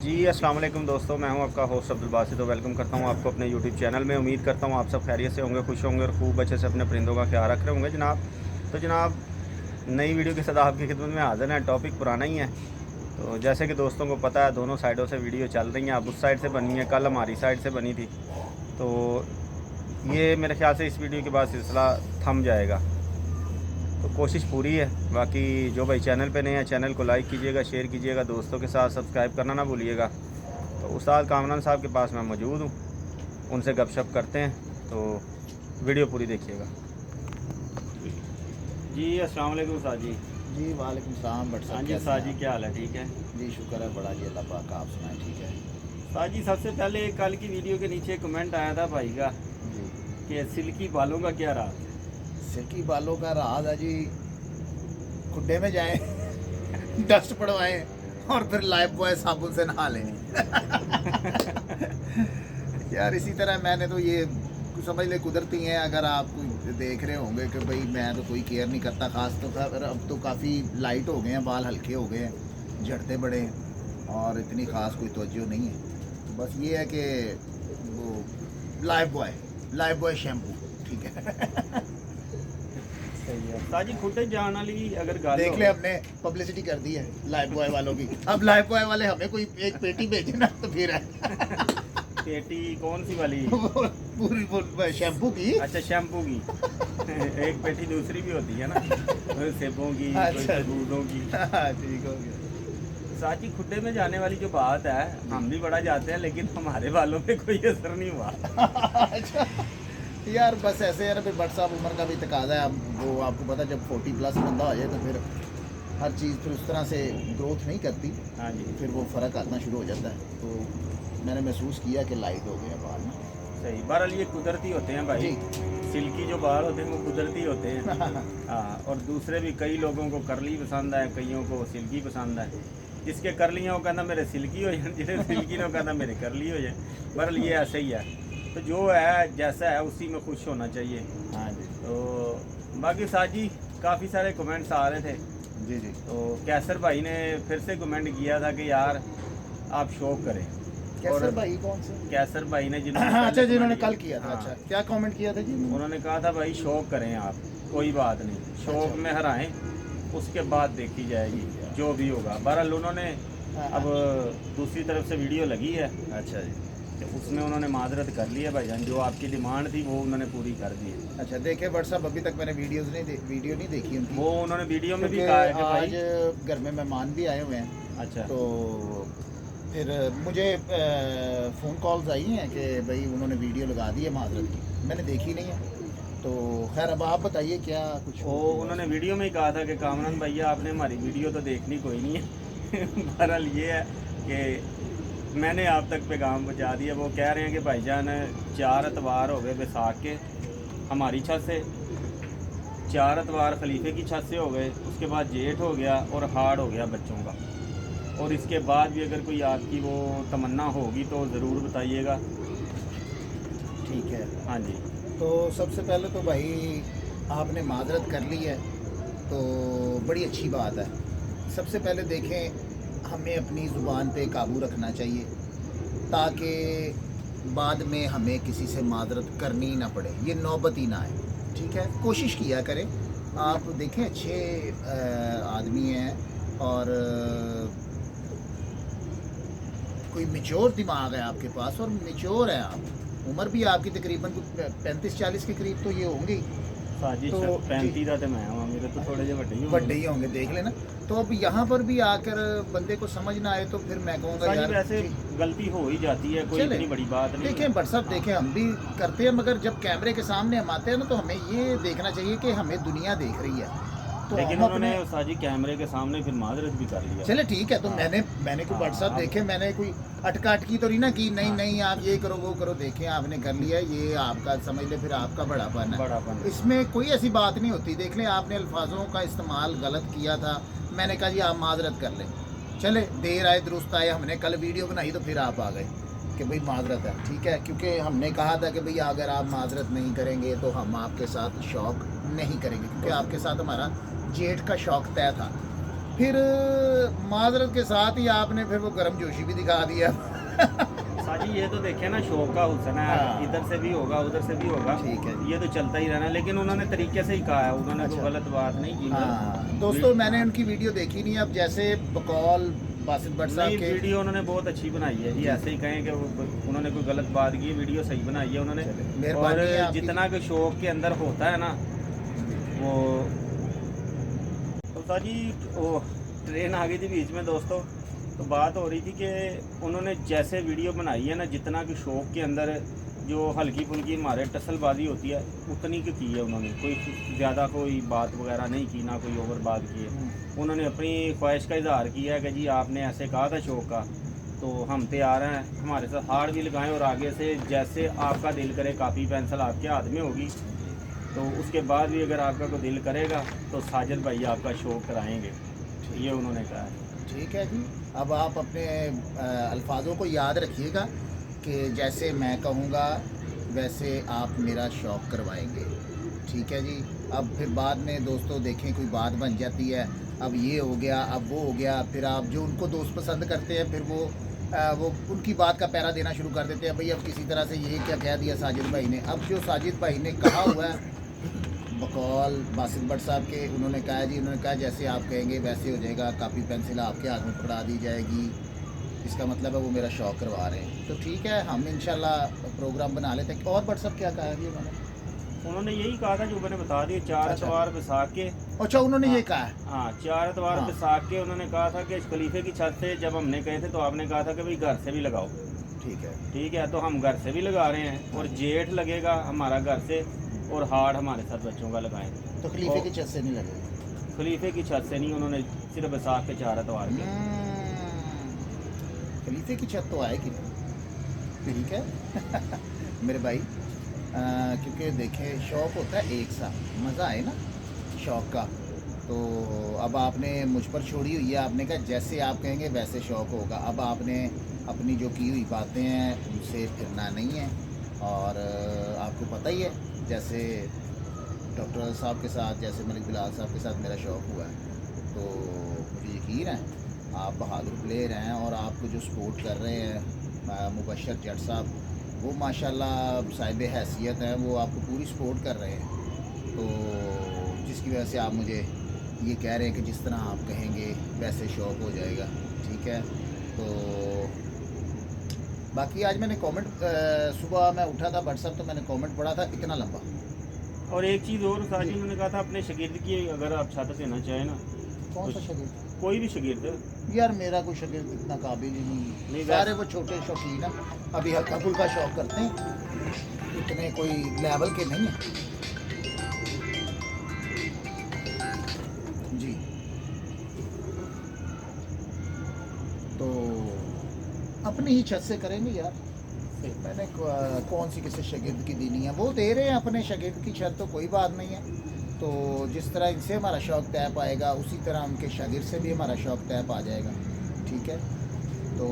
जी अस्सलाम वालेकुम दोस्तों, मैं हूं आपका होस्ट अब्दुल बासित। तो वेलकम करता हूं आपको अपने यूट्यूब चैनल में। उम्मीद करता हूं आप सब खैरियत से होंगे, खुश होंगे और खूब अच्छे से अपने परिंदों का ख्याल रख रहे होंगे जनाब। तो जनाब, नई वीडियो के साथ आपकी खिदमत में हाज़िर हैं। टॉपिक पुराना ही है, तो जैसे कि दोस्तों को पता है दोनों साइडों से वीडियो चल रही हैं। अब उस साइड से बनी है, कल हमारी साइड से बनी थी। तो ये मेरे ख्याल से इस वीडियो के बाद सिलसिला थम जाएगा। तो कोशिश पूरी है। बाकी जो भाई चैनल पे नए हैं, चैनल को लाइक कीजिएगा, शेयर कीजिएगा, दोस्तों के साथ सब्सक्राइब करना ना भूलिएगा। तो उस्ताद कामरान साहब के पास मैं मौजूद हूँ, उनसे गपशप करते हैं। तो वीडियो पूरी देखिएगा। जी अस्सलाम वालेकुम उस्ताद जी। जी वालेकुम सलाम। बट हाँ जी उस्ताद जी, क्या हाल है? ठीक है जी, शुक्र है बड़ा जी, अल्लाह पाक। आप सुनाएं? ठीक है उस्ताद जी। सबसे पहले कल की वीडियो के नीचे कमेंट आया था भाई का जी। कि सिल्की बालों का क्या राज है। सिल्की बालों का राज है जी, खुड्डे में जाएं डस्ट पड़वाएं और फिर लाइफ बॉय साबुन से नहा लें यार इसी तरह मैंने तो ये समझ ले कुदरती हैं। अगर आप कोई देख रहे होंगे कि भाई मैं तो कोई केयर नहीं करता ख़ास तो अब तो काफ़ी लाइट हो गए हैं, बाल हल्के हो गए हैं, झड़ते बड़े हैं और इतनी ख़ास कोई तवज्जो नहीं है। बस ये है कि वो लाइफ बॉय शैम्पू ठीक है सही है उस्ताद जी। खुटे जान वाली अगर गाल देख ले, हमने पब्लिसिटी कर दी है लाइफ बॉय वालों की। अब लाइफ बॉय वाले हमें कोई एक पेटी भेजे ना तो फिर है पेटी कौन सी वाली? पूरी शैम्पू की। अच्छा, शैम्पू की एक पेटी दूसरी भी होती है ना, कोई सेबों की, कोई अच्छा। दूधों की। ठीक हो गया। साची खुड्डे में जाने वाली जो बात है, हम भी बड़ा जाते हैं लेकिन हमारे बालों पे कोई असर नहीं हुआ। अच्छा यार, बस ऐसे यार फिर बट साहब उम्र का भी तकाजा है। अब वो आपको पता जब 40+ बंदा हो जाए तो फिर हर चीज़ फिर उस तरह से ग्रोथ नहीं करती, हाँ जी, फिर वो फ़र्क आना शुरू हो जाता है। तो मैंने महसूस किया कि लाइट हो गया बाल ना। सही। बहरहाल ये कुदरती होते हैं भाई, सिल्की जो बाल होते हैं वो कुदरती होते हैं। हाँ, और दूसरे भी कई लोगों को करली पसंद है, कईयों को सिल्की पसंद है। जिसके करली हैं वो कहना मेरे सिल्की हो जाए, जिसके सिल्की ने वो कहना मेरे करली हो जाए। बहरहाल ये ऐसे ही है। तो जो है जैसा है उसी में खुश होना चाहिए। हाँ जी। तो बाकी साजी काफ़ी सारे कमेंट्स आ रहे थे। जी जी। तो कैसर भाई ने फिर से कमेंट किया था कि यार आप शो करें। कैसर भाई कौन से? कैसर भाई ने जिन्होंने अच्छा, जिन्होंने comment कल किया था। हाँ, अच्छा, क्या कमेंट किया था जी? उन्होंने कहा था भाई शौक करें आप, कोई बात नहीं, शौक अच्छा। में हराएं, उसके बाद देखी जाएगी जो भी होगा। बहरहाल उन्होंने अब दूसरी तरफ से वीडियो लगी है, अच्छा जी। तो उसमें उन्होंने माजरत कर ली है भाईजान। जो आपकी डिमांड थी वो उन्होंने पूरी कर दी है। अच्छा, देखे बट साहब, अभी तक मैंने वीडियो नहीं देखी उनकी। वो उन्होंने वीडियो में भी क्योंकि कहा है कि आज भाई घर में मेहमान भी आए हुए हैं। अच्छा, तो फिर मुझे फ़ोन कॉल्स आई हैं कि भाई उन्होंने वीडियो लगा दी है माजरत की, मैंने देखी नहीं है। तो खैर अब आप बताइए क्या कुछ। वो उन्होंने वीडियो में ही कहा था कि कामरान भैया आपने हमारी वीडियो तो देखनी कोई नहीं है। बहरहाल ये है कि मैंने आप तक पैगाम पहुँचा दिया। वो कह रहे हैं कि भाईजान 4 एतवार हो गए बैसाख के हमारी छत से, 4 एतवार खलीफे की छत से हो गए, उसके बाद जेठ हो गया और हाड़ हो गया बच्चों का। और इसके बाद भी अगर कोई आपकी वो तमन्ना होगी तो ज़रूर बताइएगा। ठीक है। हाँ जी। तो सबसे पहले तो भाई आपने माजरत कर ली है तो बड़ी अच्छी बात है। सबसे पहले देखें, हमें अपनी ज़ुबान पे काबू रखना चाहिए ताकि बाद में हमें किसी से माजरत करनी ना पड़े, ये नौबत ही ना आए। ठीक है, कोशिश किया करें। आप देखें अच्छे आदमी हैं और कोई मैच्योर दिमाग है आपके पास और मैच्योर है आप। उम्र भी आपकी तकरीबन 35-40 के करीब तो ये होंगे ही। साजी तो 35 का तो मैं हूँ, मेरे तो थोड़े से बड़े ही होंगे, देख लेना। तो अब यहाँ पर भी आकर बंदे को समझ ना आए तो फिर मैं कहूँगा साजी यार वैसे गलती हो ही जाती है, कोई चले। इतनी बड़ी बात नहीं देखें है। बट साहब, देखें हम भी करते हैं, मगर जब कैमरे के सामने हम आते हैं ना तो हमें ये देखना चाहिए कि हमें दुनिया देख रही है। तो लेकिन हम उन्होंने अपने साजी कैमरे के सामने फिर माजरत भी कर लिया। चले ठीक है। तो हाँ। मैंने कोई बट साहब हाँ। देखे, मैंने कोई अटकी तो नहीं ना कि नहीं हाँ। नहीं आप ये करो वो करो। देखें आपने कर लिया, ये आपका समझ ले फिर आपका बड़ापन है। बड़ापन। इसमें कोई ऐसी बात नहीं होती। देख लें, आपने अल्फाजों का इस्तेमाल गलत किया था, मैंने कहा जी आप माजरत कर लें। चले, देर आए दुरुस्त आए, हमने कल वीडियो बनाई तो फिर आप आ गए कि भाई माजरत है। ठीक है, क्योंकि हमने कहा था कि भाई अगर आप माजरत नहीं करेंगे तो हम आपके साथ शौक नहीं करेंगे, क्योंकि आपके साथ हमारा जेठ का शौक तय था। फिर माजरत के साथ ही आपने फिर वो गर्म जोशी भी दिखा दिया। साजी ये तो देखे ना, शौक का हुसन है, हाँ। इधर से भी होगा उधर से भी होगा, ठीक है। ये तो चलता ही रहना। लेकिन उन्होंने तरीके से ही कहा है, उन्होंने कोई अच्छा। गलत बात नहीं की। हाँ दोस्तों, मैंने उनकी वीडियो देखी नहीं। अब जैसे बकौल बासित भट्ट साहब नहीं, के वीडियो उन्होंने बहुत अच्छी बनाई है जी, ऐसे ही कहें कि उन्होंने कोई गलत बात की, वीडियो सही बनाई है उन्होंने। चले, और मेहरबानी है आपकी। जितना कि शौक के अंदर होता है ना वो, तो साजी वो ट्रेन आ गई थी बीच में दोस्तों, तो बात हो रही थी कि उन्होंने जैसे वीडियो बनाई है ना, जितना कि शौक के अंदर जो हल्की फुल्की हमारे टसलबाजी होती है उतनी की है उन्होंने, कोई ज़्यादा कोई बात वगैरह नहीं की, ना कोई ओवर बात की है। उन्होंने अपनी ख्वाहिश का इजहार किया है कि जी आपने ऐसे कहा था शौक का, तो हम तैयार हैं, हमारे साथ हार भी लगाएं, और आगे से जैसे आपका दिल करे कापी पेंसिल आपके हाथ में होगी, तो उसके बाद भी अगर आपका कोई दिल करेगा तो साजिद भाई आपका शौक कराएंगे, ये उन्होंने कहा है। ठीक है जी। अब आप अपने अल्फाजों को याद रखिएगा कि जैसे मैं कहूँगा वैसे आप मेरा शौक करवाएंगे। ठीक है जी। अब फिर बाद में दोस्तों देखें कोई बात बन जाती है, अब ये हो गया, अब वो हो गया, फिर आप जो उनको दोस्त पसंद करते हैं फिर वो उनकी बात का पैरा देना शुरू कर देते हैं। भाई अब किसी तरह से ये क्या कह दिया साजिद भाई ने। अब जो साजिद भाई ने कहा हुआ है बकौल बासित भट्ट साहब के, उन्होंने कहा जी, उन्होंने कहा जैसे आप कहेंगे वैसे हो जाएगा, कापी पेंसिल आपके हाथ में पकड़ा दी जाएगी, इसका मतलब है वो मेरा शौक करवा रहे हैं। तो ठीक है, हम इंशाल्लाह प्रोग्राम बना लेते हैं। और भट्ट साहब क्या कहा जी उन्होंने यही कहा था जो मैंने बता दिया, 4 अच्छा। एतवार बैसाख के। अच्छा, उन्होंने ये कहा है। हाँ, 4 एतवार हाँ। बैसाख के उन्होंने कहा था कि इस खलीफे की छत से जब हमने कहे थे तो आपने कहा था कि भाई घर से भी लगाओ। ठीक है। ठीक है, तो हम घर से भी लगा रहे हैं, और जेठ लगेगा हमारा घर से, और हाड़ हमारे साथ बच्चों का लगाएंगे। तो खलीफे की छत से नहीं लगेगा। खलीफे की छत से नहीं, उन्होंने सिर्फ बैसाख के 4 एतवार के। खलीफे की छत तो आएगी नहीं। ठीक है। मेरे भाई, क्योंकि देखें शौक़ होता है एक सा, मज़ा आए ना शौक़ का। तो अब आपने मुझ पर छोड़ी हुई है, आपने कहा जैसे आप कहेंगे वैसे शौक़ होगा। अब आपने अपनी जो की हुई बातें हैं उनसे फिरना नहीं है, और आपको पता ही है जैसे डॉक्टर साहब के साथ, जैसे मलिक बिलाल साहब के साथ मेरा शौक़ हुआ है, तो मुझे यकीन है आप बहादुर प्लेयर हैं, और आपको जो सपोर्ट कर रहे हैं मुबशर जट साहब, वो माशाल्लाह साहिब हैसियत हैं, वो आपको पूरी सपोर्ट कर रहे हैं। तो जिसकी वजह से आप मुझे ये कह रहे हैं कि जिस तरह आप कहेंगे वैसे शौक़ हो जाएगा। ठीक है। तो बाकी आज मैंने कमेंट, सुबह मैं उठा था भट्ट साहब, तो मैंने कमेंट पढ़ा था इतना लंबा। और एक चीज़ और साजी, उन्होंने कहा था अपने शागिर्द की अगर आप छात्र देना चाहें ना, कौन सा शागिर्द? कोई भी शागिर्द, यार मेरा कोई शागिर्द इतना काबिल ही नहीं, नहीं, सारे वो छोटे शौकीन हैं, अभी हल्का फुल्का शौक़ करते हैं, इतने कोई लेवल के नहीं है जी। तो अपनी ही छत से करेंगे यार। मैंने कौन सी किसी शागिर्द की देनी है, वो दे रहे हैं अपने शागिर्द की छत, तो कोई बात नहीं है। तो जिस तरह इनसे हमारा शौक़ तय पाएगा उसी तरह उनके शागिर्द से भी हमारा शौक़ तय पा जाएगा। ठीक है। तो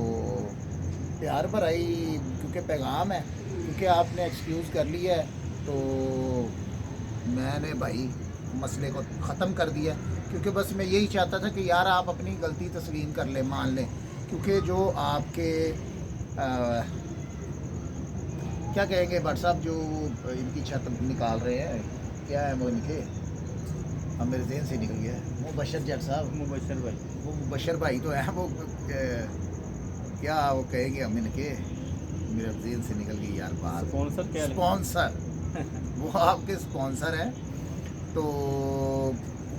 प्यार भराई क्योंकि पैगाम है, क्योंकि आपने एक्सक्यूज़ कर लिया है, तो मैंने भाई मसले को ख़त्म कर दिया, क्योंकि बस मैं यही चाहता था कि यार आप अपनी गलती तस्लीम कर लें, मान लें, क्योंकि जो आपके क्या कहेंगे भट्ट साहब, जो इनकी छत निकाल रहे हैं, क्या है वो इनके, अब मेरे जहन से निकल गया है, मुबशर जट साहब, मुबशर भाई, वो मुबशर भाई तो है, वो क्या वो कहेंगे हम इनके, मेरे जहन से निकल गई यार बात। स्पॉन्सर क्या, स्पॉन्सर वो आपके स्पॉन्सर हैं। तो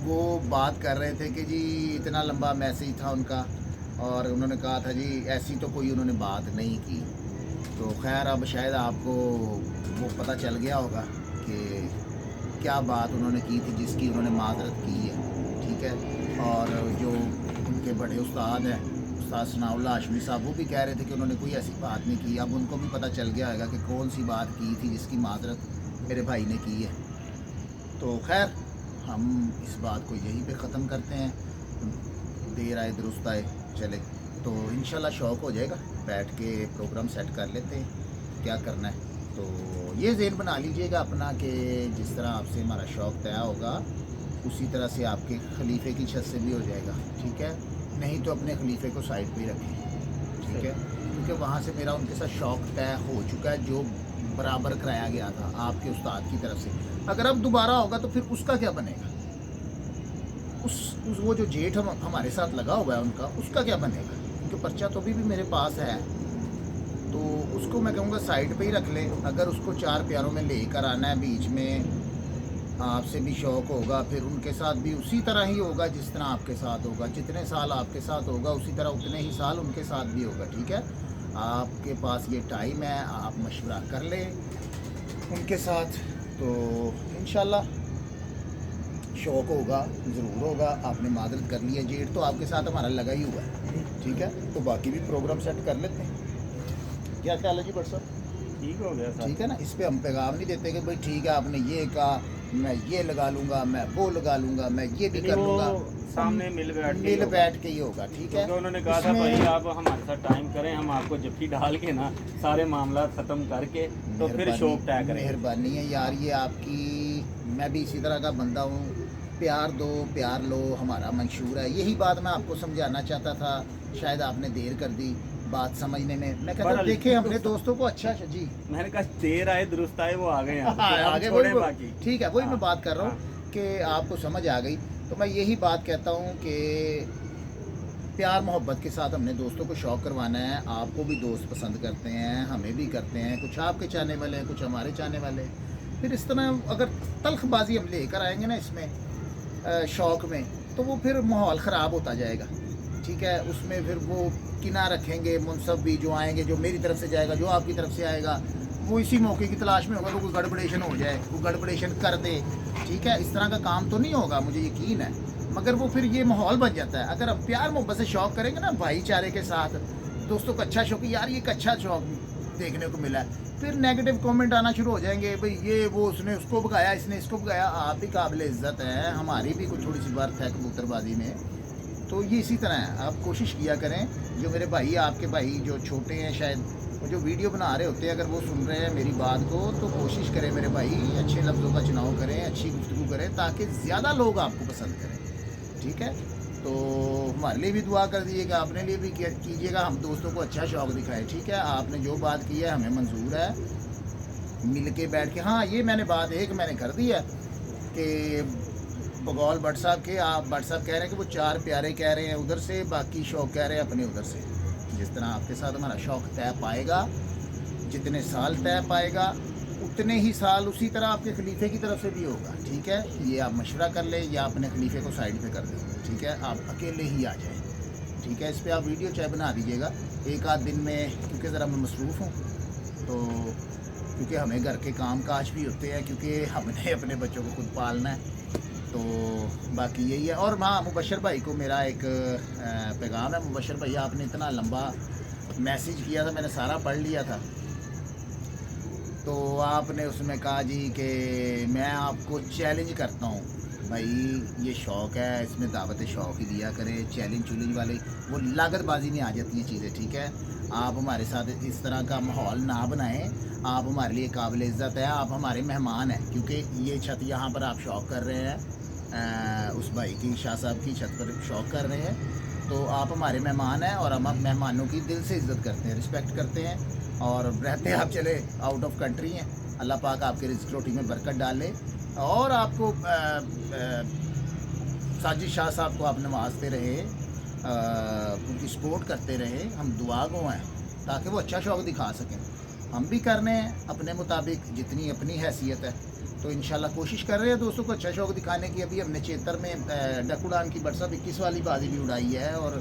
वो बात कर रहे थे कि जी इतना लंबा मैसेज था उनका, और उन्होंने कहा था जी ऐसी तो कोई उन्होंने बात नहीं की। तो खैर अब शायद आपको वो पता चल गया होगा कि क्या बात उन्होंने की थी जिसकी उन्होंने माजरत की है। ठीक है। और जो उनके बड़े उस्ताद हैं, उस्ताद सनाउल्लाह हाशमी साहब, वो भी कह रहे थे कि उन्होंने कोई ऐसी बात नहीं की। अब उनको भी पता चल गया होगा कि कौन सी बात की थी जिसकी माजरत मेरे भाई ने की है। तो खैर हम इस बात को यहीं पे ख़त्म करते हैं, देर आए दुरुस्त आए चले। तो इंशाल्लाह शौक़ हो जाएगा, बैठ के प्रोग्राम सेट कर लेते हैं क्या करना है। तो ये ज़हन बना लीजिएगा अपना कि जिस तरह आपसे हमारा शौक़ तय होगा उसी तरह से आपके खलीफे की छत से भी हो जाएगा, ठीक है। नहीं तो अपने खलीफे को साइड पे ही रखें, ठीक है, क्योंकि वहाँ से मेरा उनके साथ शौक तय हो चुका है जो बराबर कराया गया था आपके उस्ताद की तरफ से। अगर अब दोबारा होगा तो फिर उसका क्या बनेगा? उस वो जो जेठ हमारे साथ लगा हुआ है उनका, उसका क्या बनेगा? क्योंकि पर्चा तो अभी भी मेरे पास है, तो उसको मैं कहूँगा साइड पे ही रख ले। अगर उसको चार प्यारों में लेकर आना है, बीच में आपसे भी शौक़ होगा, फिर उनके साथ भी उसी तरह ही होगा जिस तरह आपके साथ होगा। जितने साल आपके साथ होगा उसी तरह उतने ही साल उनके साथ भी होगा, ठीक है। आपके पास ये टाइम है, आप मशवरा कर लें उनके साथ, तो इंशाल्लाह शौक़ होगा, ज़रूर होगा। आपने मादरत कर लिया, जेठ तो आपके साथ हमारा लगा ही हुआ है, ठीक है। तो बाकी भी प्रोग्राम सेट कर लेते हैं। क्या ख्याल है जी भट्ट साहब? ठीक हो गया, ठीक है ना। इस पे हम पैगाम नहीं देते कि भाई ठीक है आपने ये कहा, मैं ये लगा लूँगा, मैं वो लगा लूँगा, मैं ये भी कर लूँगा। सामने मिल बैठ के ही होगा, ठीक है। उन्होंने कहा था भाई आप हमारे साथ टाइम करें, हम आपको जफ्फी डाल के ना सारे मामला ख़त्म करके तो फिर शौक तय करें। मेहरबानी है यार, ये आपकी, मैं भी इसी तरह का बंदा हूँ। प्यार दो प्यार लो हमारा मंशूर है। यही बात मैं आपको समझाना चाहता था, शायद आपने देर कर दी बात समझने में। मैं कहता हूँ देखे हमने दोस्तों को अच्छा जी, मैंने कहा देर आए दुरुस्त आए, वो आ गए आगे वही, ठीक है, वही मैं बात कर रहा हूँ कि आपको समझ आ गई। तो मैं यही बात कहता हूँ कि प्यार मोहब्बत के साथ हमने दोस्तों को शौक़ करवाना है। आपको भी दोस्त पसंद करते हैं, हमें भी करते हैं, कुछ आपके चाहने वाले हैं, कुछ हमारे चाहने वाले हैं। फिर इस तरह अगर तल्खबाजी हम लेकर आएंगे ना इसमें शौक़ में, तो वो फिर माहौल ख़राब होता जाएगा, ठीक है। उसमें फिर वो किना रखेंगे मुनसब भी, जो आएंगे, जो मेरी तरफ से जाएगा, जो आपकी तरफ से आएगा, वो इसी मौके की तलाश में होगा, तो कोई गड़बड़ेशन हो जाए, वो गड़बड़ेशन कर दे, ठीक है। इस तरह का काम तो नहीं होगा, मुझे यकीन है। मगर वो फिर ये माहौल बन जाता है। अगर हम प्यार मोहब्बत से शौक़ करेंगे ना, भाईचारे के साथ, दोस्तों को अच्छा शौक़, यार ये एक अच्छा शौक़ देखने को मिला है, फिर नेगेटिव कमेंट आना शुरू हो जाएंगे, भाई ये वो, उसने उसको भगाया, इसने इसको भगाया। आप भी काबिल इज़्ज़त हैं, हमारी भी कुछ थोड़ी सी वर्थ है कबूतरबाजी में। तो ये इसी तरह है, आप कोशिश किया करें। जो मेरे भाई, आपके भाई जो छोटे हैं, शायद वो जो वीडियो बना रहे होते हैं, अगर वो सुन रहे हैं मेरी बात को, तो कोशिश करें मेरे भाई, अच्छे लफ्ज़ों का चुनाव करें, अच्छी गुफ्तगू करें, ताकि ज़्यादा लोग आपको पसंद करें, ठीक है। तो हमारे लिए भी दुआ कर दीजिएगा, अपने लिए भी कीजिएगा, हम दोस्तों को अच्छा शौक़ दिखाएं, ठीक है। आपने जो बात की है हमें मंजूर है, मिल के बैठ के। हाँ, ये मैंने बात एक मैंने कर दी है कि बगौल भट्ट साहब के, आप भट्ट साहब कह रहे हैं कि वो चार प्यारे कह रहे हैं उधर से, बाकी शौक़ कह रहे हैं अपने उधर से। जिस तरह आपके साथ हमारा शौक़ तय पाएगा, जितने साल तय पाएगा, उतने ही साल उसी तरह आपके खलीफे की तरफ से भी होगा, ठीक है। ये आप मशवरा कर लें या अपने खलीफे को साइड पे कर दें, ठीक है। आप अकेले ही आ जाएं, ठीक है। इस पर आप वीडियो चाहे बना दीजिएगा एक आध दिन में, क्योंकि ज़रा मैं मसरूफ़ हूँ, तो क्योंकि हमें घर के काम काज भी होते हैं, क्योंकि हमने अपने बच्चों को खुद पालना है। तो बाकी यही है। और हाँ, मुबशर भाई को मेरा एक पैगाम है। मुबशर भाई, आपने इतना लंबा मैसेज किया था, मैंने सारा पढ़ लिया था। तो आपने उसमें कहा जी कि मैं आपको चैलेंज करता हूँ भाई, ये शौक़ है, इसमें दावत शौक़ ही दिया करें। चैलेंज वाले वो लागतबाजी में आ जाती हैं चीज़ें, ठीक है। आप हमारे साथ इस तरह का माहौल ना बनाएं। आप हमारे लिए काबिल इज़्ज़त है, आप हमारे मेहमान हैं, क्योंकि ये छत यहाँ पर आप शौक़ कर रहे हैं, उस भाई की, शाह साहब की छत पर शौक़ कर रहे हैं, तो आप हमारे मेहमान हैं और हम मेहमानों की दिल से इज़्ज़त करते हैं, रिस्पेक्ट करते हैं। और रहते आप चले आउट ऑफ कंट्री हैं, अल्लाह पाक आपके रिज़्क़ रोटी में बरकत डाले। और आपको साजिद शाह साहब को आप नवाजते रहे, उनकी सपोर्ट करते रहे। हम दुआ गो हैं ताकि वो अच्छा शौक़ दिखा सकें। हम भी कर रहे हैं अपने मुताबिक जितनी अपनी हैसियत है, तो इंशाल्लाह कोशिश कर रहे हैं दोस्तों को अच्छा शौक़ दिखाने की। अभी हमने चेतर में डकुड़ान की बरसा 21 वाली बाजी भी उड़ाई है, और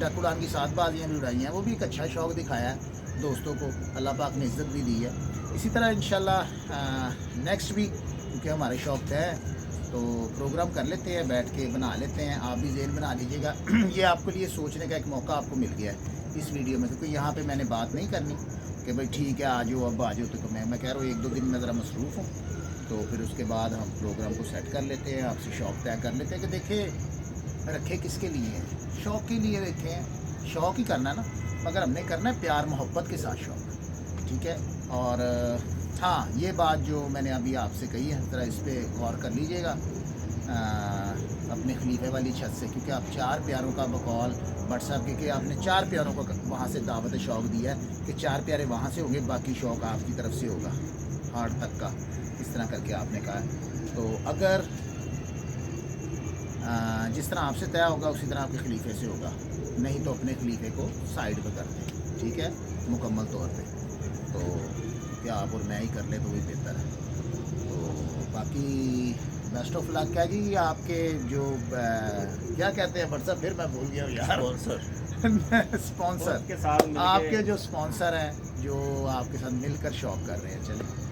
डकुड़ान की 7 बाजियाँ भी उड़ाई हैं, वो भी एक अच्छा शौक़ दिखाया है दोस्तों को, अल्लाह पाक ने इज़्ज़त भी दी है। इसी तरह इंशाल्लाह नेक्स्ट वीक, क्योंकि हमारे शौक़ है, तो प्रोग्राम कर लेते हैं, बैठ के बना लेते हैं। आप भी ज़हन बना लीजिएगा। ये आपके लिए सोचने का एक मौका आपको मिल गया है इस वीडियो में, क्योंकि यहाँ पे मैंने बात नहीं करनी कि भाई ठीक है आ जाओ, अब आ जाओ। तो मैं कह रहा हूँ 1-2 दिन में ज़रा मसरूफ़ हूँ, तो फिर उसके बाद हम प्रोग्राम को सेट कर लेते हैं, आपसे शौक़ तय कर लेते हैं कि देखें रखे किसके लिए हैं, शौक़ के लिए रखें, शौक़ ही करना है ना, मगर हमने करना है प्यार मोहब्बत के साथ शौक़, ठीक है। और हाँ, ये बात जो मैंने अभी आपसे कही है, ज़रा इस पर गौर कर लीजिएगा अपने खलीफे वाली छत से, क्योंकि आप 4 प्यारों का बकौल व्हाट्सएप के कि आपने 4 प्यारों को वहाँ से दावत शौक़ दिया है कि 4 प्यारे वहाँ से होंगे, बाकी शौक़ आपकी तरफ से होगा हार्ट तक का, इस तरह करके आपने कहा है। तो अगर जिस तरह आपसे तय होगा उसी तरह आपके खलीफे से होगा, नहीं तो अपने खलीफे को साइड पे कर दें, ठीक है, मुकम्मल तौर पे। तो क्या आप और मैं ही कर ले तो वही बेहतर है। तो बाकी बेस्ट ऑफ लक है जी। आपके जो क्या कहते हैं व्हाट्सएप, फिर मैं भूल गया हूँ यार, स्पॉन्सर के साथ मिलके आपके जो स्पॉन्सर हैं जो आपके साथ मिलकर शौक़ कर रहे हैं, चलिए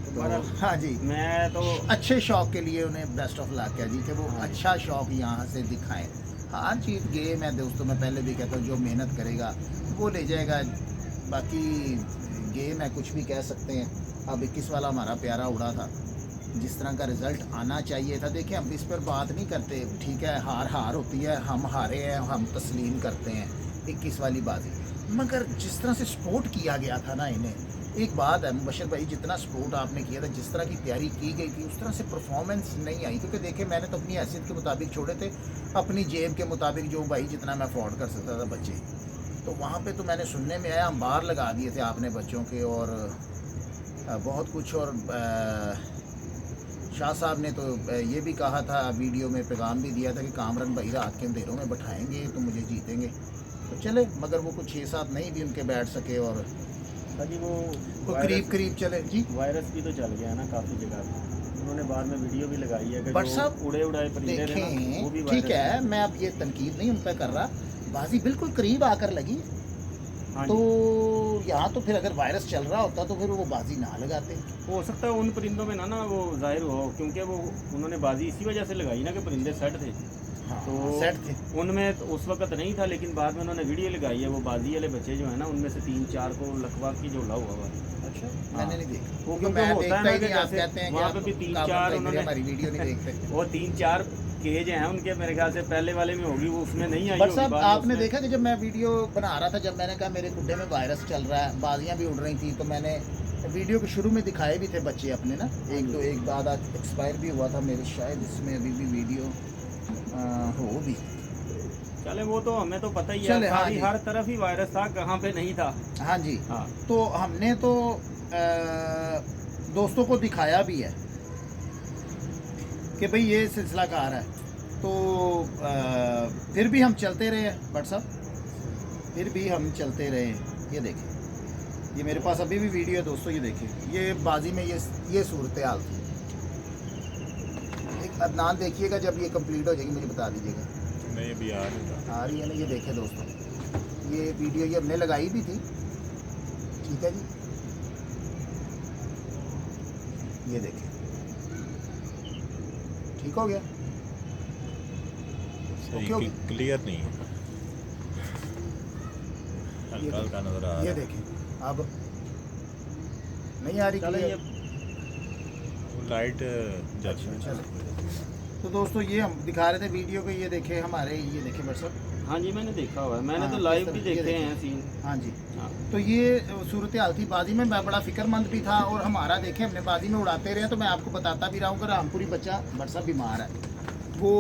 तो हाँ जी, मैं तो अच्छे शौक़ के लिए उन्हें बेस्ट ऑफ लक है जी कि वो अच्छा शौक़ यहाँ से दिखाएं। हर चीज़ गेम है दोस्तों, मैं पहले भी कहता हूँ जो मेहनत करेगा वो ले जाएगा, बाकी गेम है, कुछ भी कह सकते हैं। अब 21 वाला हमारा प्यारा उड़ा था, जिस तरह का रिज़ल्ट आना चाहिए था। देखिए हम इस पर बात नहीं करते, ठीक है, हार होती है, हम हारे हैं, हम तस्लीम करते हैं 21 वाली बाजी, मगर जिस तरह से सपोर्ट किया गया था ना इन्हें, एक बात है मुबशर भाई, जितना सपोर्ट आपने किया था, जिस तरह की तैयारी की गई थी, उस तरह से परफॉर्मेंस नहीं आई। क्योंकि देखिए मैंने तो अपनी हैसियत के मुताबिक छोड़े थे, अपनी जेब के मुताबिक जो भाई जितना मैं अफोर्ड कर सकता था बच्चे, तो वहाँ पे तो मैंने सुनने में आया हम बाहर लगा दिए थे आपने बच्चों के, और बहुत कुछ। और शाह साहब ने तो ये भी कहा था, वीडियो में पैगाम भी दिया था कि कामरान भाई रात के अंधेरों में बैठाएंगे तो मुझे जीतेंगे। तो चले, मगर वो कुछ 6-7 नहीं भी उनके बैठ सके, और जी वो करीब चले जी। वायरस भी तो चल गया ना काफ़ी जगह पे, उन्होंने बाद में वीडियो भी लगाई है कि बट साहब उड़े उड़ाए परिंदे थे ना, वो भी देखें, ठीक वायरस है, मैं अब ये तनकीद नहीं उन पर कर रहा, बाजी बिल्कुल करीब आकर लगी। हाँ तो जी। यहाँ तो फिर अगर वायरस चल रहा होता तो फिर वो बाजी ना लगाते। हो सकता है उन परिंदों में ना वो जाहिर हो, क्योंकि वो उन्होंने बाजी इसी वजह से लगाई ना कि परिंदे सेट थे। हाँ, तो सेट थे उनमें तो उस वक्त नहीं था, लेकिन बाद में उन्होंने वीडियो लगाई है, वो बाजी वाले बच्चे जो है ना, उनमें से 3-4 को लकवा की झोला हुआ हुआ। अच्छा, हाँ। मैंने नहीं देखा, वो क्योंकि क्योंकि मैं होता है देखता ना ही कि नहीं, आप जैसे कहते हैं कि वहाँ आप पे भी कामरान 3-4 भाई मेरे उन्होंने हमारी वीडियो नहीं देखते। वो 3-4 केज हैं उनके, मेरे ख्याल से पहले वाले में होगी, वो उसमें नहीं आई बट होगी। साहब बाद में आपने उसमें- देखा कि जब मैं वीडियो बना रहा था, जब मैंने कहा मेरे गुड्डे में वायरस चल रहा है, बाजियाँ भी उड़ रही थी, तो मैंने वीडियो के शुरू में दिखाए भी थे बच्चे अपने ना, एक आधा एक्सपायर भी हुआ था मेरे, शायद इसमें अभी भी वीडियो हो भी। चले वो तो हमें तो पता ही है, चले, हाँ सारी जी। हर तरफ ही वायरस था, कहाँ पे नहीं था। हाँ जी, हाँ तो हमने तो दोस्तों को दिखाया भी है कि भाई ये सिलसिला कार है। तो फिर भी हम चलते रहे बट साहब, फिर भी हम चलते रहे। ये देखें, ये मेरे पास अभी भी वीडियो है दोस्तों, ये देखें, ये बाजी में ये सूरत हाल थी। एक अदनान देखिएगा, जब ये कंप्लीट हो जाएगी मुझे बता दीजिएगा। नहीं अभी आ रही है ना, ये देखें दोस्तों, ये वीडियो ये हमने लगाई भी थी, ठीक है जी, ये देखें, ठीक हो गया, ओके हो गया। क्लियर नहीं है, हल्का हल्का नजर आ रहा ये है। देखें, अब नहीं आ रही चले clear? ये वो लाइट जल रही चलो। है। तो दोस्तों ये हम दिखा रहे थे वीडियो को, ये देखें हमारे, ये देखें व्हाट्सएप। हाँ जी, मैंने देखा हुआ है, मैंने हाँ, तो इस लाइव तरह भी ये देखे देखें। हैं सीन। हाँ जी, हाँ तो ये सूरत हाल थी बाजी में। मैं बड़ा फिक्रमंद भी था, और हमारा देखें हमने बाजी में उड़ाते रहे, तो मैं आपको बताता भी रहा हूँ कि रामपुरी बच्चा व्हाट्सएप बीमार है, वो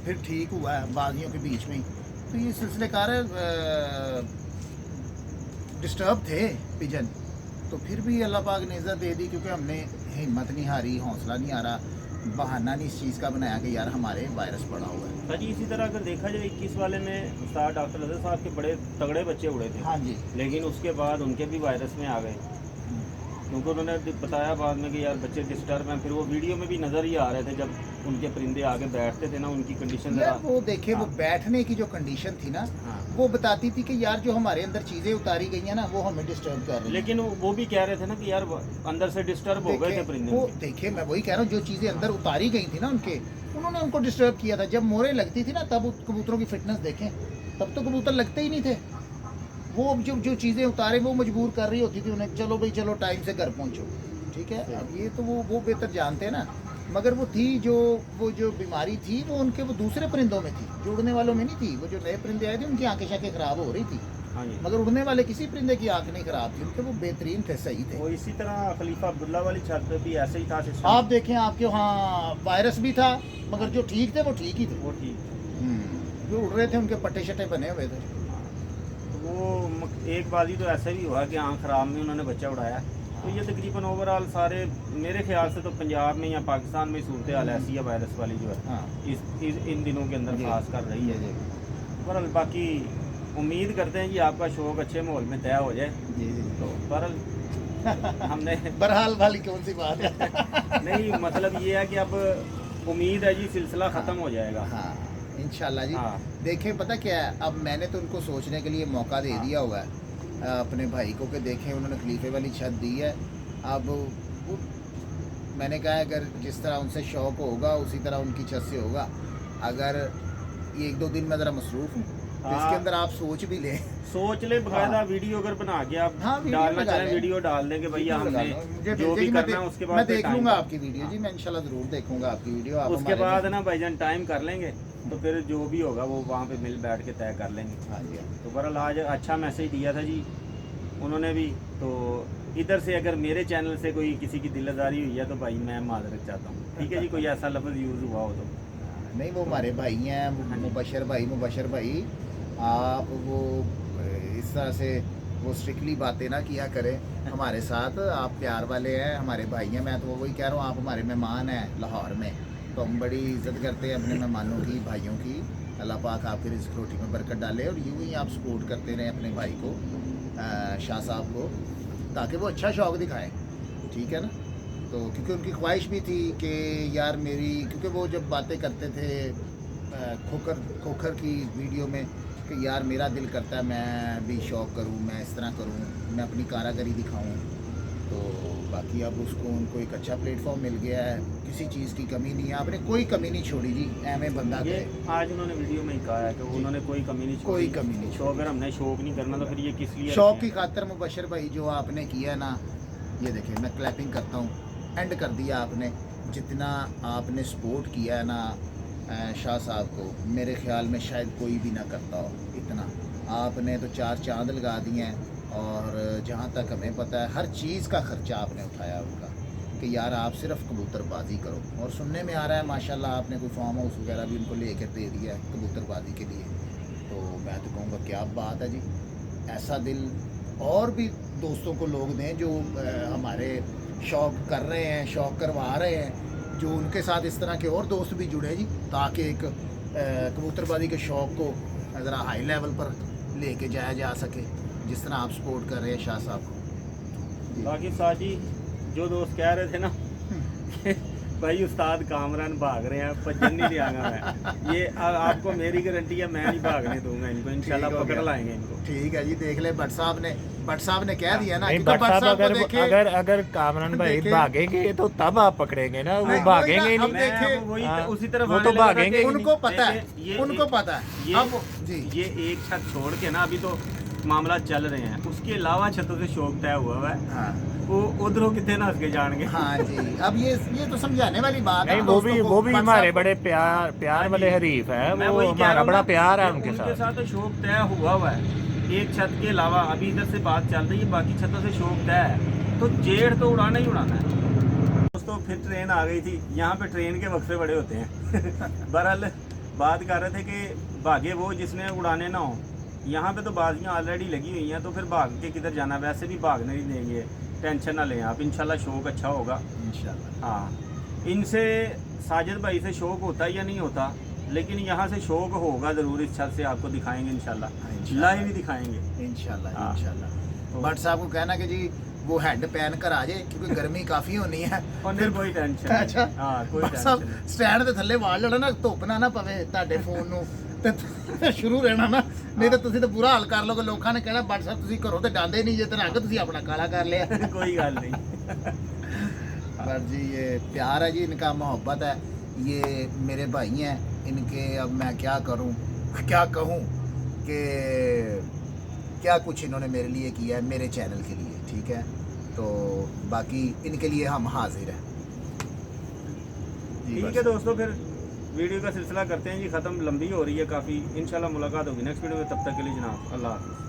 फिर ठीक हुआ है बाजियों के बीच में ही। तो ये सिलसिलेकार डिस्टर्ब थे पिजन, तो फिर भी अल्लाह पाक ने इज़्ज़त दे दी, क्योंकि हमने हिम्मत नहीं हारी, हौसला नहीं हारा, बहाना नहीं इस चीज़ का बनाया कि यार हमारे वायरस पड़ा हुआ है। जी, इसी तरह अगर देखा जाए 21 वाले में उस्ताद डॉक्टर अजहर साहब के बड़े तगड़े बच्चे उड़े थे, हाँ जी, लेकिन उसके बाद उनके भी वायरस में आ गए, क्योंकि उन्होंने बताया बाद में कि यार बच्चे डिस्टर्ब हैं। फिर वो वीडियो में भी नज़र ही आ रहे थे, जब उनके परिंदे आगे बैठते थे ना, उनकी कंडीशन यार वो देखे, वो हाँ। बैठने की जो कंडीशन थी ना, हाँ। वो बताती थी कि यार जो हमारे अंदर चीज़ें उतारी गई हैं ना, वो हमें डिस्टर्ब कर रही हैं। लेकिन वो भी कह रहे थे ना कि यार अंदर से डिस्टर्ब हो गए थे परिंदे वो उनके। देखिए, मैं वही कह रहा हूँ, जो चीज़ें अंदर उतारी गई थी ना उनके, उन्होंने उनको डिस्टर्ब किया था। जब मोहरें लगती थी ना, तब कबूतरों की फिटनेस देखें, तब तो कबूतर लगते ही नहीं थे। वो जो चीज़ें उतारे, वो मजबूर कर रही होती थी उन्हें, चलो भाई चलो टाइम से घर पहुँचो, ठीक है। अब ये तो वो बेहतर जानते हैं ना, मगर वो थी वो जो बीमारी थी, वो उनके वो दूसरे परिंदों में थी, जो उड़ने वालों में नहीं थी। वो जो नए परिंदे आए थे, उनकी आंखें शाखें ख़राब हो रही थी। हाँ जी। मगर उड़ने वाले किसी परिंदे की आंख नहीं खराब थी उनके, वो बेहतरीन थे, सही थे। वो इसी तरह खलीफा अब्दुल्ला वाली छत पे भी ऐसे ही था सिस्टम। आप देखें आपके वहाँ वायरस भी था, मगर जो ठीक थे वो ठीक ही थे। वो ठीक। जो उड़ रहे थे उनके पट्टे शट्टे बने हुए थे। तो वो एक बाजी तो ऐसा भी हुआ कि आँख खराब में उन्होंने बच्चा उड़ाया। तो ये तकरीबन ओवरऑल सारे मेरे ख्याल से तो पंजाब में या पाकिस्तान में सूरत हाल ऐसी है वायरस वाली जो है हाँ इन दिनों के अंदर जी। खास कर रही है। जी बहरहाल बाकी उम्मीद करते हैं कि आपका शौक अच्छे माहौल में तय हो जाए। जी जी। तो बहरहाल हमने बहरहाल वाली कौन सी बात है। नहीं मतलब ये है कि अब उम्मीद है जी सिलसिला ख़त्म हो जाएगा। हाँ इंशाल्लाह जी। हाँ। देखें पता क्या है, अब मैंने तो उनको सोचने के लिए मौका दे दिया हुआ है अपने भाई को, कि देखें उन्होंने खलीफे वाली छत दी है। अब वो मैंने कहा अगर जिस तरह उनसे शौक़ होगा उसी तरह उनकी छत से होगा। अगर ये 1-2 दिन में ज़रा मसरूफ़ हूँ तो इसके अंदर आप सोच भी लें, सोच ले बकायदा हाँ। वीडियो अगर बना के आप हाँ, वीडियो डालना लगा चाहें लें। वीडियो डाल दें कि भैया मुझे हमने जो भेजिए भी कि मैं करना है उसके मैं बाद देख टाइम लूँगा आपकी वीडियो जी, मैं इंशाल्लाह ज़रूर देखूँगा आपकी वीडियो। आप उसके हमारे बाद ना भाईजान टाइम कर लेंगे तो फिर जो भी होगा वो वहाँ पे मिल बैठ के तय कर लेंगे। हाँ जी हाँ। तो बहरहाल आज अच्छा मैसेज दिया था जी उन्होंने भी। तो इधर से अगर मेरे चैनल से कोई किसी की दिल आज़ारी हुई है तो भाई मैं माजरत चाहता हूँ, ठीक है जी। कोई ऐसा लफ्ज़ यूज़ हुआ हो तो नहीं, वो हमारे भाई हैं मुबशर भाई, आप वो इस तरह से वो स्ट्रिक्टली बातें ना किया करें हमारे साथ। आप प्यार वाले हैं, हमारे भाई हैं। मैं तो वही कह रहा हूँ, आप हमारे मेहमान हैं लाहौर में, तो हम बड़ी इज्जत करते हैं अपने मेहमानों की, भाइयों की। अल्लाह पाक आपकी रिज़्क़ रोटी में बरकत डाले और यूँ ही आप सपोर्ट करते रहें अपने भाई को, शाह साहब को, ताकि वो अच्छा शौक़ दिखाएं, ठीक है ना। तो क्योंकि उनकी ख्वाहिश भी थी कि यार मेरी, क्योंकि वो जब बातें करते थे खोखर की वीडियो में कि यार मेरा दिल करता है मैं भी शौक़ करूं, मैं इस तरह करूं, मैं अपनी कारागरी दिखाऊं। तो बाकी अब उसको उनको एक अच्छा प्लेटफॉर्म मिल गया है, किसी चीज़ की कमी नहीं है। आपने कोई कमी नहीं छोड़ी जी, एम बंदा ये के आज उन्होंने वीडियो में ही कहा है कि उन्होंने कोई कमी नहीं छोड़ी। कोई कमी नहीं शौक अगर हमने शौक नहीं करना तो फिर ये किस लिए शौक़ रखे की खातर मुबशर भाई जो आपने किया ना, ये देखिए मैं क्लैपिंग करता हूँ, एंड कर दिया आपने। जितना आपने सपोर्ट किया है ना शाह साहब को, मेरे ख्याल में शायद कोई भी ना करता हो इतना। आपने तो 4 चांद लगा दिए हैं, और जहाँ तक हमें पता है हर चीज़ का ख़र्चा आपने उठाया उनका, कि यार आप सिर्फ कबूतरबाजी करो। और सुनने में आ रहा है माशाल्लाह आपने कोई फार्म हाउस वगैरह भी उनको ले कर दे दिया है कबूतरबाजी के लिए। तो मैं तो कहूँगा क्या बात है जी, ऐसा दिल और भी दोस्तों को लोग दें जो हमारे शौक़ कर रहे हैं, शौक़ करवा रहे हैं, जो उनके साथ इस तरह के और दोस्त भी जुड़े जी, ताकि एक कबूतरबाजी के शौक़ को ज़रा हाई लेवल पर लेके जाया जा सके, जिस तरह आप सपोर्ट कर रहे हैं शाह साहब को। बाकी साजी जो दोस्त कह रहे थे ना कि भाई उस्ताद कामरान भाग रहे हैं, भजन नहीं दियांगा मैं, ये आपको मेरी गारंटी है, मैं नहीं भागने दूंगा इनको, इंशाल्लाह पकड़ लाएंगे इनको। ठीक है जी, देख ले भट्ट साहब ने कह दिया ना नहीं, कि भट्ट साहब को अगर देखे- अगर अगर कामरान भाई देखे- भागेंगे तो तब आप पकड़ेंगे ना, वो नहीं, भागेंगे वही ही ना, नहीं। अब देखे- मैं वही हाँ, उसी तरफ वो आने तो लगा था भागेंगे कि ही उनको पता है, ये उनको पता है। ये अब जी ये एक छत छोड़ के ना अभी तो मामला चल रहे हैं, उसके अलावा छतों से शौक तय हुआ है। हाँ वो उधरों कितने ना उसके जाएंगे। हाँ जी, अब ये तो समझाने वाली बात है नहीं, दोस्तों को। वो भी भट्ट हमारे साहब बड़े प्यार वाले हरीफ है, मैं वो वही कह रहा हमारा हूँ बड़ा ना प्यार है कि उनके साथ। तो शौक तय हुआ है एक छत के अलावा। अभी इधर से बात चल रही है, बाकी छतों से शौक तय है, तो जेड़ तो उड़ाना ही उड़ाना है। दोस्तों फिर ट्रेन आ गई थी, यहाँ पे ट्रेन के वक्फे बड़े होते हैं। बहरहाल बात कर रहे थे कि भागे वो जिसने उड़ाने ना हो। यहाँ पे तो बाजियाँ ऑलरेडी लगी हुई हैं, तो फिर भाग के किधर जाना, वैसे भी भागने नहीं देंगे, टेंशन ना लें आप, इंशाल्लाह शौक अच्छा होगा इंशाल्लाह। हाँ। इनसे साजिद भाई से शौक होता या नहीं होता, लेकिन यहाँ से शौक होगा ज़रूर। इस छत से आपको दिखाएंगे इंशाल्लाह, लाइव ही दिखाएंगे इंशाल्लाह हाँ। इंशाल्लाह। भट्ट साहब को कहना कि जी वो हेड पहन कर आ जाए, क्योंकि गर्मी काफ़ी होनी है। और नहीं कोई टेंशन नहीं। अच्छा हाँ कोई भट्ट टेंशन साहब नहीं। स्टैंड ਦੇ ਥੱਲੇ ਵਾਲ ਲੜਾ ਨਾ, ਧੁੱਪ ਨਾ ਨਾ ਪਵੇ ਤੁਹਾਡੇ ਫੋਨ ਨੂੰ, ਤੇ ਸ਼ੁਰੂ ਰਹਿਣਾ ਨਾ, ਨਹੀਂ ਤਾਂ ਤੁਸੀਂ ਤਾਂ ਬੁਰਾ ਹਾਲ ਕਰ ਲੋਗੇ। ਲੋਕਾਂ ਨੇ ਕਹਿਣਾ ਭੱਟ ਸਾਹਿਬ ਤੁਸੀਂ ਘਰੋਂ ਤੇ ਡਾਂਦੇ ਨਹੀਂ ਜੇ, ਤੇ ਰੰਗ ਤੁਸੀਂ ਆਪਣਾ ਕਾਲਾ ਕਰ ਲਿਆ। कोई गल नहीं। पर जी ये प्यार है जी, इनका मोहब्बत है, ये मेरे भाई हैं इनके। अब मैं क्या करूं, क्या कहूं कि क्या कुछ इन्होंने मेरे लिए किया है, मेरे चैनल के लिए, ठीक है। तो बाकी इनके लिए हम हाजिर हैं जी। ठीक है दोस्तों, फिर वीडियो का सिलसिला करते हैं जी ख़त्म, लंबी हो रही है काफ़ी। इंशाल्लाह मुलाकात होगी नेक्स्ट वीडियो में, तब तक के लिए जनाब अल्लाह हाफ़िज़।